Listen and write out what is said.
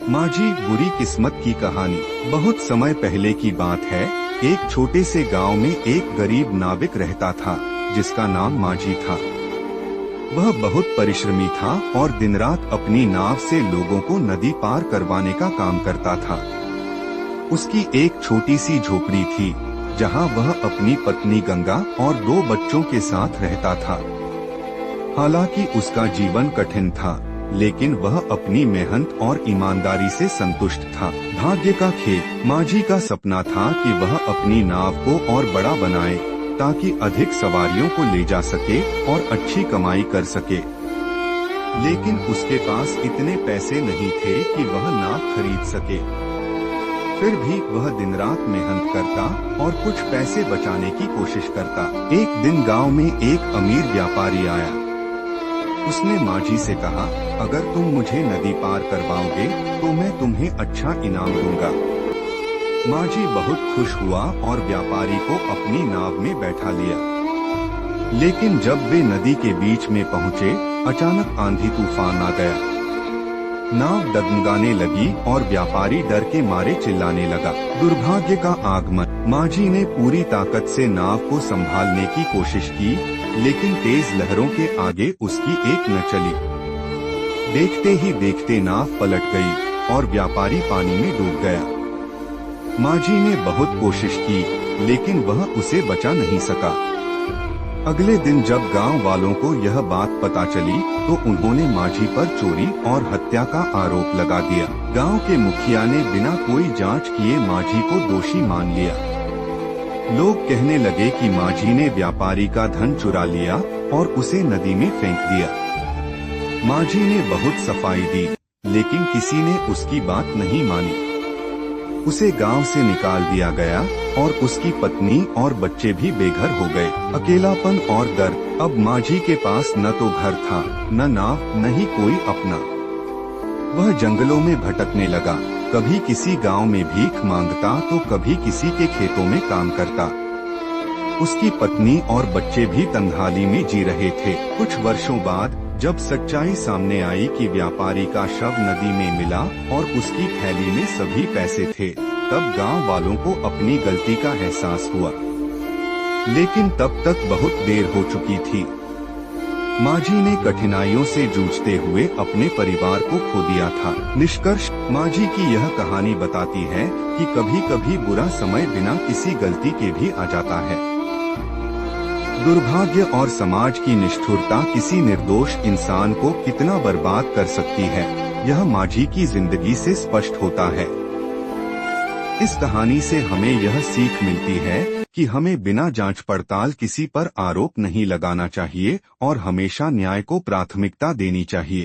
माझी बुरी किस्मत की कहानी। बहुत समय पहले की बात है। एक छोटे से गांव में एक गरीब नाविक रहता था जिसका नाम माझी था। वह बहुत परिश्रमी था और दिन रात अपनी नाव से लोगों को नदी पार करवाने का काम करता था। उसकी एक छोटी सी झोपड़ी थी जहां वह अपनी पत्नी गंगा और 2 बच्चों के साथ रहता था। हालांकि उसका जीवन कठिन था, लेकिन वह अपनी मेहनत और ईमानदारी से संतुष्ट था। भाग्य का खेल। माझी का सपना था कि वह अपनी नाव को और बड़ा बनाए ताकि अधिक सवारियों को ले जा सके और अच्छी कमाई कर सके। लेकिन उसके पास इतने पैसे नहीं थे कि वह नाव खरीद सके। फिर भी वह दिन रात मेहनत करता और कुछ पैसे बचाने की कोशिश करता। एक दिन गांव में एक अमीर व्यापारी आया। उसने माझी से कहा, अगर तुम मुझे नदी पार करवाओगे तो मैं तुम्हें अच्छा इनाम दूंगा। माझी बहुत खुश हुआ और व्यापारी को अपनी नाव में बैठा लिया। लेकिन जब वे नदी के बीच में पहुँचे, अचानक आंधी तूफान आ गया। नाव डगमगाने लगी और व्यापारी डर के मारे चिल्लाने लगा। दुर्भाग्य का आगमन। माझी ने पूरी ताकत से नाव को संभालने की कोशिश की, लेकिन तेज लहरों के आगे उसकी एक न चली। देखते ही देखते नाव पलट गई और व्यापारी पानी में डूब गया। माझी ने बहुत कोशिश की, लेकिन वह उसे बचा नहीं सका। अगले दिन जब गांव वालों को यह बात पता चली तो उन्होंने माझी पर चोरी और हत्या का आरोप लगा दिया। गांव के मुखिया ने बिना कोई जांच किए माझी को दोषी मान लिया। लोग कहने लगे कि माझी ने व्यापारी का धन चुरा लिया और उसे नदी में फेंक दिया। माझी ने बहुत सफाई दी, लेकिन किसी ने उसकी बात नहीं मानी। उसे गांव से निकाल दिया गया और उसकी पत्नी और बच्चे भी बेघर हो गए। अकेलापन और दर्द। अब माझी के पास न तो घर था, न नाव, न ही कोई अपना। वह जंगलों में भटकने लगा। कभी किसी गांव में भीख मांगता तो कभी किसी के खेतों में काम करता। उसकी पत्नी और बच्चे भी तन्हाली में जी रहे थे। कुछ वर्षों बाद जब सच्चाई सामने आई कि व्यापारी का शव नदी में मिला और उसकी थैली में सभी पैसे थे, तब गांव वालों को अपनी गलती का एहसास हुआ। लेकिन तब तक बहुत देर हो चुकी थी। माझी ने कठिनाइयों से जूझते हुए अपने परिवार को खो दिया था। निष्कर्ष। माझी की यह कहानी बताती है कि कभी कभी बुरा समय बिना किसी गलती के भी आ जाता है। दुर्भाग्य और समाज की निष्ठुरता किसी निर्दोष इंसान को कितना बर्बाद कर सकती है, यह माझी की जिंदगी से स्पष्ट होता है। इस कहानी से हमें यह सीख मिलती है कि हमें बिना जांच पड़ताल किसी पर आरोप नहीं लगाना चाहिए और हमेशा न्याय को प्राथमिकता देनी चाहिए।